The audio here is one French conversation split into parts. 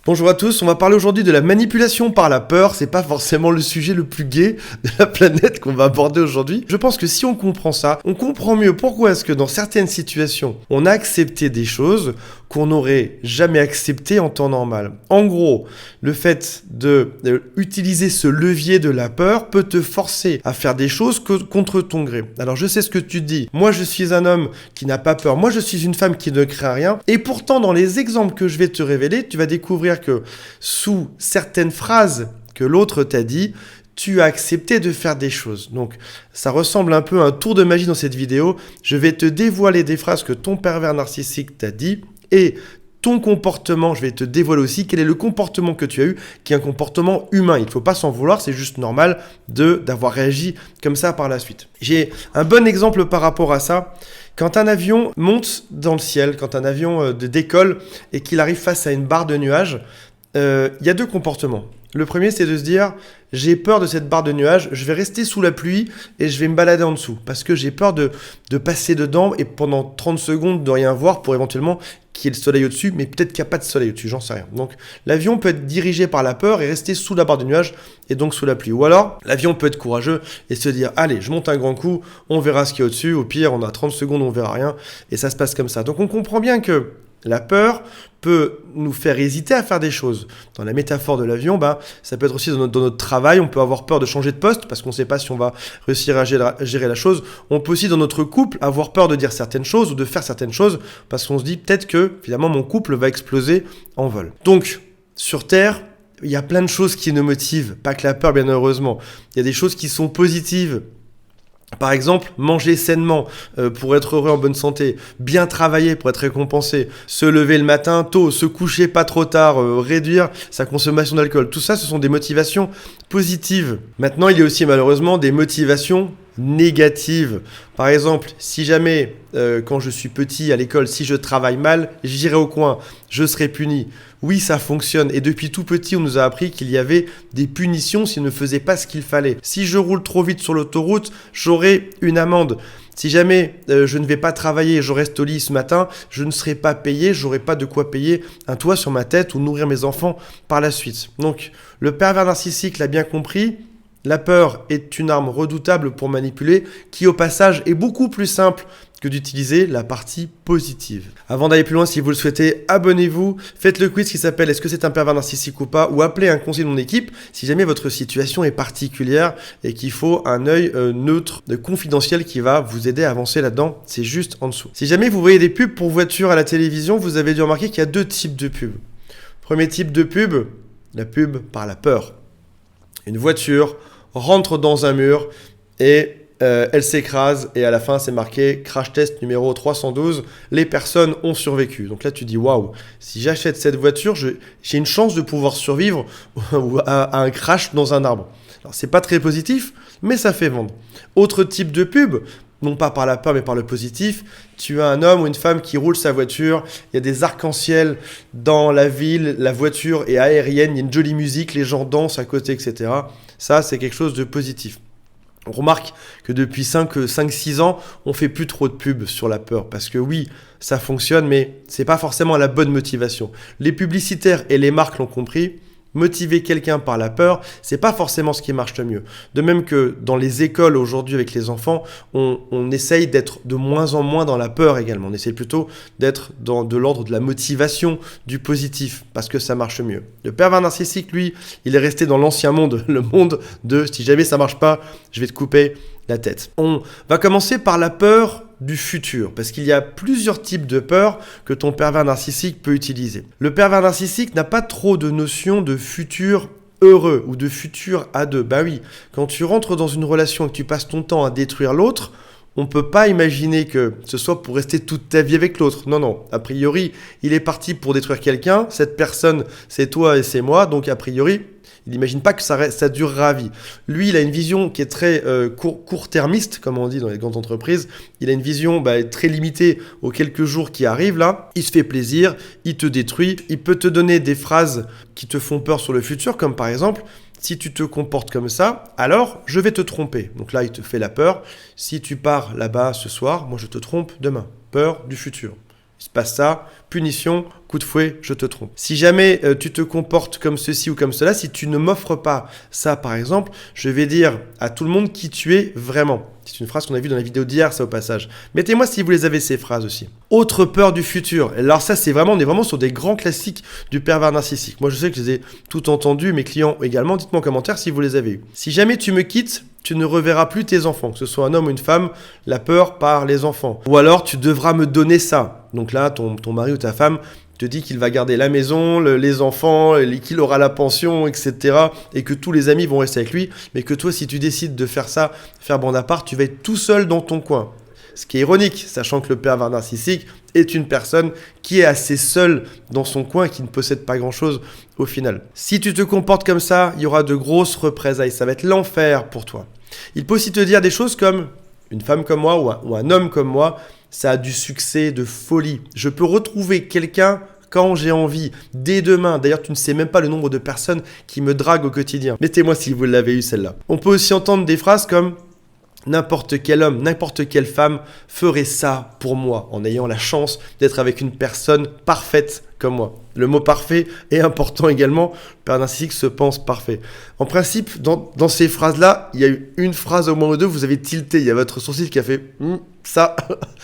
Bonjour à tous, on va parler aujourd'hui de la manipulation par la peur. C'est pas forcément le sujet le plus gai de la planète qu'on va aborder aujourd'hui. Je pense que si on comprend ça, on comprend mieux pourquoi est-ce que dans certaines situations, on a accepté des choses qu'on n'aurait jamais acceptées en temps normal. En gros, le fait d'utiliser ce levier de la peur peut te forcer à faire des choses contre ton gré. Alors je sais ce que tu te dis. Moi je suis un homme qui n'a pas peur. Moi je suis une femme qui ne craint rien. Et pourtant dans les exemples que je vais te révéler, tu vas découvrir que sous certaines phrases que l'autre t'a dit, tu as accepté de faire des choses. Donc, ça ressemble un peu à un tour de magie dans cette vidéo. Je vais te dévoiler des phrases que ton pervers narcissique t'a dit et ton comportement, je vais te dévoiler aussi quel est le comportement que tu as eu, qui est un comportement humain. Il ne faut pas s'en vouloir, c'est juste normal d'avoir réagi comme ça par la suite. J'ai un bon exemple par rapport à ça. Quand un avion monte dans le ciel, quand un avion décolle et qu'il arrive face à une barre de nuages, il y a deux comportements. Le premier, c'est de se dire, j'ai peur de cette barre de nuages, je vais rester sous la pluie et je vais me balader en dessous parce que j'ai peur de passer dedans et pendant 30 secondes de rien voir pour éventuellement qu'il y ait le soleil au-dessus, mais peut-être qu'il n'y a pas de soleil au-dessus, j'en sais rien. Donc l'avion peut être dirigé par la peur et rester sous la barre de nuages et donc sous la pluie. Ou alors, l'avion peut être courageux et se dire, allez, je monte un grand coup, on verra ce qu'il y a au-dessus, au pire, on a 30 secondes, on verra rien et ça se passe comme ça. Donc on comprend bien que la peur peut nous faire hésiter à faire des choses. Dans la métaphore de l'avion, ça peut être aussi dans notre travail, on peut avoir peur de changer de poste parce qu'on ne sait pas si on va réussir à gérer la chose. On peut aussi dans notre couple avoir peur de dire certaines choses ou de faire certaines choses parce qu'on se dit peut-être que finalement mon couple va exploser en vol. Donc, sur Terre, il y a plein de choses qui nous motivent, pas que la peur bien heureusement. Il y a des choses qui sont positives. Par exemple, manger sainement pour être heureux en bonne santé, bien travailler pour être récompensé, se lever le matin tôt, se coucher pas trop tard, réduire sa consommation d'alcool. Tout ça, ce sont des motivations positives. Maintenant, il y a aussi malheureusement des motivations négatives. Par exemple, si jamais, quand je suis petit à l'école, si je travaille mal, j'irai au coin, je serai puni. Oui, ça fonctionne. Et depuis tout petit, on nous a appris qu'il y avait des punitions si on ne faisait pas ce qu'il fallait. Si je roule trop vite sur l'autoroute, j'aurai une amende. Si jamais je ne vais pas travailler et je reste au lit ce matin, je ne serai pas payé, je n'aurai pas de quoi payer un toit sur ma tête ou nourrir mes enfants par la suite. Donc, le pervers narcissique l'a bien compris. La peur est une arme redoutable pour manipuler, qui au passage est beaucoup plus simple que d'utiliser la partie positive. Avant d'aller plus loin, si vous le souhaitez, abonnez-vous, faites le quiz qui s'appelle Est-ce que c'est un pervers narcissique ou pas, ou appelez un conseiller de mon équipe si jamais votre situation est particulière et qu'il faut un œil neutre, confidentiel qui va vous aider à avancer là-dedans, c'est juste en dessous. Si jamais vous voyez des pubs pour voitures à la télévision, vous avez dû remarquer qu'il y a deux types de pubs. Premier type de pub, la pub par la peur. Une voiture rentre dans un mur et elle s'écrase et à la fin c'est marqué crash test numéro 312, les personnes ont survécu. Donc là tu dis waouh, si j'achète cette voiture, j'ai une chance de pouvoir survivre à un crash dans un arbre. Alors c'est pas très positif, mais ça fait vendre. Autre type de pub, non pas par la peur mais par le positif, tu as un homme ou une femme qui roule sa voiture, il y a des arcs-en-ciel dans la ville, la voiture est aérienne, il y a une jolie musique, les gens dansent à côté, etc. Ça, c'est quelque chose de positif. On remarque que depuis 5-6 ans, on fait plus trop de pubs sur la peur parce que oui, ça fonctionne, mais c'est pas forcément la bonne motivation. Les publicitaires et les marques l'ont compris. Motiver quelqu'un par la peur, c'est pas forcément ce qui marche le mieux. De même que dans les écoles aujourd'hui avec les enfants, on essaye d'être de moins en moins dans la peur également. On essaye plutôt d'être de l'ordre de la motivation, du positif, parce que ça marche mieux. Le pervers narcissique, lui, il est resté dans l'ancien monde, le monde de si jamais ça marche pas, je vais te couper la tête. On va commencer par la peur du futur, parce qu'il y a plusieurs types de peurs que ton pervers narcissique peut utiliser. Le pervers narcissique n'a pas trop de notion de futur heureux ou de futur à deux. Bah oui, quand tu rentres dans une relation et que tu passes ton temps à détruire l'autre, on ne peut pas imaginer que ce soit pour rester toute ta vie avec l'autre. Non, non. A priori, il est parti pour détruire quelqu'un. Cette personne, c'est toi et c'est moi. Donc, a priori, il n'imagine pas que ça durera à vie. Lui, il a une vision qui est très court-termiste, comme on dit dans les grandes entreprises. Il a une vision très limitée aux quelques jours qui arrivent là. Il se fait plaisir, il te détruit. Il peut te donner des phrases qui te font peur sur le futur, comme par exemple... Si tu te comportes comme ça, alors je vais te tromper. Donc là, il te fait la peur. Si tu pars là-bas ce soir, moi je te trompe demain. Peur du futur. Il se passe ça, punition, coup de fouet, je te trompe. Si jamais tu te comportes comme ceci ou comme cela, si tu ne m'offres pas ça par exemple, je vais dire à tout le monde qui tu es vraiment. C'est une phrase qu'on a vue dans la vidéo d'hier, ça au passage. Mettez-moi si vous les avez ces phrases aussi. Autre peur du futur. Alors ça c'est vraiment, on est vraiment sur des grands classiques du pervers narcissique. Moi je sais que je les ai tout entendus, mes clients également. Dites-moi en commentaire si vous les avez eus. Si jamais tu me quittes, tu ne reverras plus tes enfants, que ce soit un homme ou une femme, la peur par les enfants. Ou alors tu devras me donner ça. Donc là, ton mari ou ta femme te dit qu'il va garder la maison, les enfants, qu'il aura la pension, etc. Et que tous les amis vont rester avec lui. Mais que toi, si tu décides de faire ça, faire bande à part, tu vas être tout seul dans ton coin. Ce qui est ironique, sachant que le pervers narcissique est une personne qui est assez seule dans son coin et qui ne possède pas grand-chose au final. Si tu te comportes comme ça, il y aura de grosses représailles. Ça va être l'enfer pour toi. Il peut aussi te dire des choses comme une femme comme moi ou un homme comme moi, ça a du succès de folie. Je peux retrouver quelqu'un quand j'ai envie, dès demain. D'ailleurs, tu ne sais même pas le nombre de personnes qui me draguent au quotidien. Mettez-moi si vous l'avez eu celle-là. On peut aussi entendre des phrases comme n'importe quel homme, n'importe quelle femme ferait ça pour moi en ayant la chance d'être avec une personne parfaite comme moi. Le mot parfait est important également. Le pervers narcissique se pense parfait. En principe, dans ces phrases-là, il y a eu une phrase au moins ou deux, vous avez tilté. Il y a votre sourcil qui a fait ça,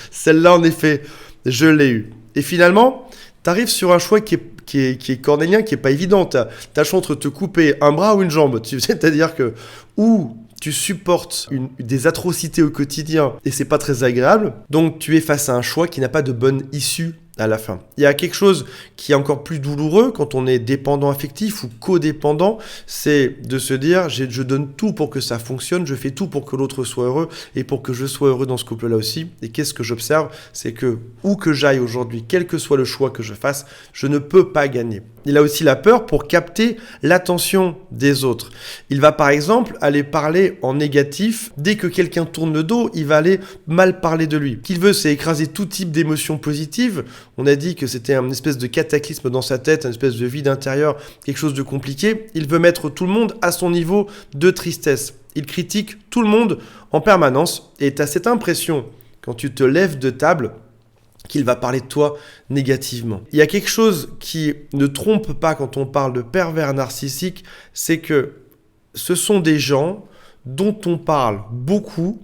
celle-là en effet, je l'ai eu. Et finalement, tu arrives sur un choix qui est cornélien, qui n'est pas évident. Tu as le choix entre te couper un bras ou une jambe. C'est-à-dire que ou tu supportes des atrocités au quotidien et c'est pas très agréable, donc tu es face à un choix qui n'a pas de bonne issue à la fin. Il y a quelque chose qui est encore plus douloureux quand on est dépendant affectif ou codépendant, c'est de se dire je donne tout pour que ça fonctionne, je fais tout pour que l'autre soit heureux et pour que je sois heureux dans ce couple-là aussi. Et qu'est-ce que j'observe? C'est que où que j'aille aujourd'hui, quel que soit le choix que je fasse, je ne peux pas gagner. Il a aussi la peur pour capter l'attention des autres. Il va par exemple aller parler en négatif. Dès que quelqu'un tourne le dos, il va aller mal parler de lui. Ce qu'il veut, c'est écraser tout type d'émotions positives. On a dit que c'était une espèce de cataclysme dans sa tête, une espèce de vide intérieur, quelque chose de compliqué. Il veut mettre tout le monde à son niveau de tristesse. Il critique tout le monde en permanence et tu as cette impression, quand tu te lèves de table, qu'il va parler de toi négativement. Il y a quelque chose qui ne trompe pas quand on parle de pervers narcissique, c'est que ce sont des gens dont on parle beaucoup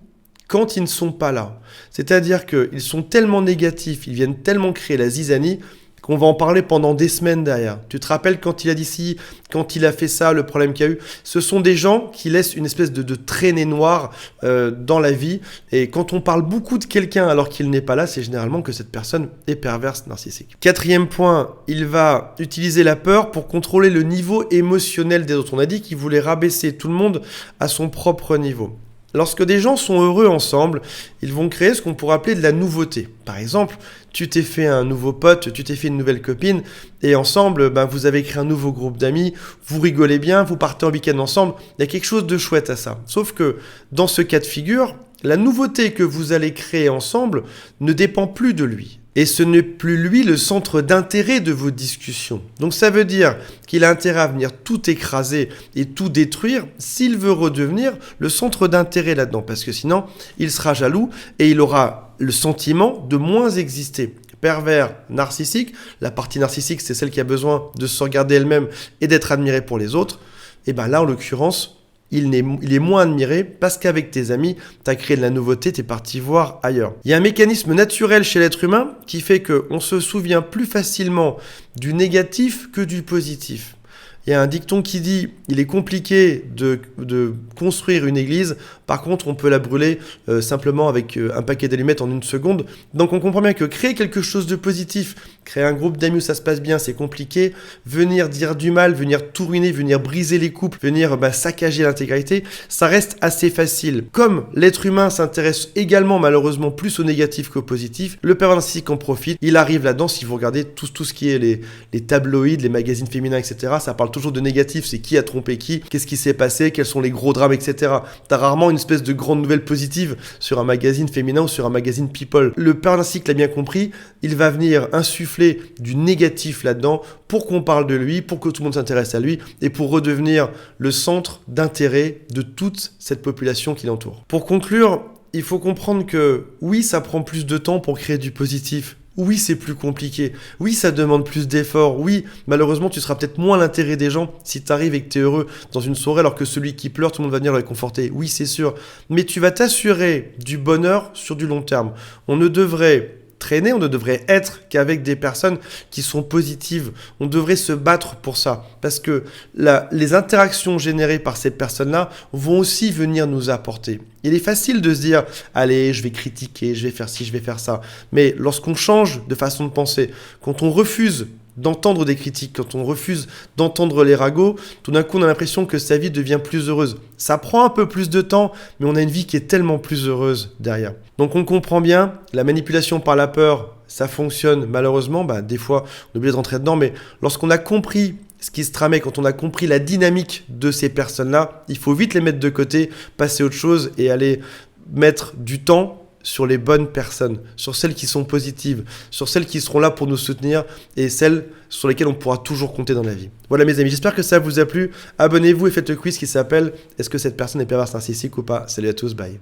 quand ils ne sont pas là. C'est-à-dire qu'ils sont tellement négatifs, ils viennent tellement créer la zizanie qu'on va en parler pendant des semaines derrière. Tu te rappelles quand il a dit ci, quand il a fait ça, le problème qu'il y a eu. Ce sont des gens qui laissent une espèce de traînée noire dans la vie. Et quand on parle beaucoup de quelqu'un alors qu'il n'est pas là, c'est généralement que cette personne est perverse narcissique. Quatrième point, il va utiliser la peur pour contrôler le niveau émotionnel des autres. On a dit qu'il voulait rabaisser tout le monde à son propre niveau. Lorsque des gens sont heureux ensemble, ils vont créer ce qu'on pourrait appeler de la nouveauté. Par exemple, tu t'es fait un nouveau pote, tu t'es fait une nouvelle copine, et ensemble, vous avez créé un nouveau groupe d'amis, vous rigolez bien, vous partez en week-end ensemble, il y a quelque chose de chouette à ça. Sauf que dans ce cas de figure, la nouveauté que vous allez créer ensemble ne dépend plus de lui. Et ce n'est plus lui le centre d'intérêt de vos discussions. Donc ça veut dire qu'il a intérêt à venir tout écraser et tout détruire s'il veut redevenir le centre d'intérêt là-dedans. Parce que sinon, il sera jaloux et il aura le sentiment de moins exister. Pervers narcissique, la partie narcissique, c'est celle qui a besoin de se regarder elle-même et d'être admirée pour les autres. Et là, en l'occurrence, il est moins admiré parce qu'avec tes amis, tu as créé de la nouveauté, tu es parti voir ailleurs. Il y a un mécanisme naturel chez l'être humain qui fait qu'on se souvient plus facilement du négatif que du positif. Il y a un dicton qui dit « il est compliqué de construire une église, par contre on peut la brûler simplement avec un paquet d'allumettes en une seconde ». Donc on comprend bien que créer quelque chose de positif, créer un groupe d'amis où ça se passe bien, c'est compliqué. Venir dire du mal, venir tout ruiner, venir briser les couples, venir saccager l'intégrité, ça reste assez facile. Comme l'être humain s'intéresse également malheureusement plus au négatif qu'au positif, le pervers narcissique en profite. Il arrive là-dedans, si vous regardez tout ce qui est les tabloïds, les magazines féminins, etc., ça parle toujours de négatif, c'est qui a trompé qui, qu'est-ce qui s'est passé, quels sont les gros drames, etc. T'as rarement une espèce de grande nouvelle positive sur un magazine féminin ou sur un magazine People. Le pervers narcissique l'a bien compris, il va venir insuffler du négatif là-dedans pour qu'on parle de lui, pour que tout le monde s'intéresse à lui et pour redevenir le centre d'intérêt de toute cette population qui l'entoure. Pour conclure, il faut comprendre que oui, ça prend plus de temps pour créer du positif Oui, c'est plus compliqué. Oui, ça demande plus d'efforts. Oui, malheureusement, tu seras peut-être moins à l'intérêt des gens si tu arrives et que tu es heureux dans une soirée alors que celui qui pleure, tout le monde va venir le réconforter. Oui, c'est sûr. Mais tu vas t'assurer du bonheur sur du long terme. On ne devrait traîner, on ne devrait être qu'avec des personnes qui sont positives. On devrait se battre pour ça. Parce que les interactions générées par ces personnes-là vont aussi venir nous apporter. Il est facile de se dire, allez, je vais critiquer, je vais faire ci, je vais faire ça. Mais lorsqu'on change de façon de penser, quand on refuse d'entendre des critiques, quand on refuse d'entendre les ragots, tout d'un coup on a l'impression que sa vie devient plus heureuse. Ça prend un peu plus de temps, mais on a une vie qui est tellement plus heureuse derrière. Donc on comprend bien, la manipulation par la peur, ça fonctionne malheureusement, des fois on oublie de rentrer dedans, mais lorsqu'on a compris ce qui se tramait, quand on a compris la dynamique de ces personnes-là, il faut vite les mettre de côté, passer à autre chose et aller mettre du temps sur les bonnes personnes, sur celles qui sont positives, sur celles qui seront là pour nous soutenir et celles sur lesquelles on pourra toujours compter dans la vie. Voilà mes amis, j'espère que ça vous a plu. Abonnez-vous et faites le quiz qui s'appelle « Est-ce que cette personne est perverse narcissique ou pas ?» Salut à tous, bye.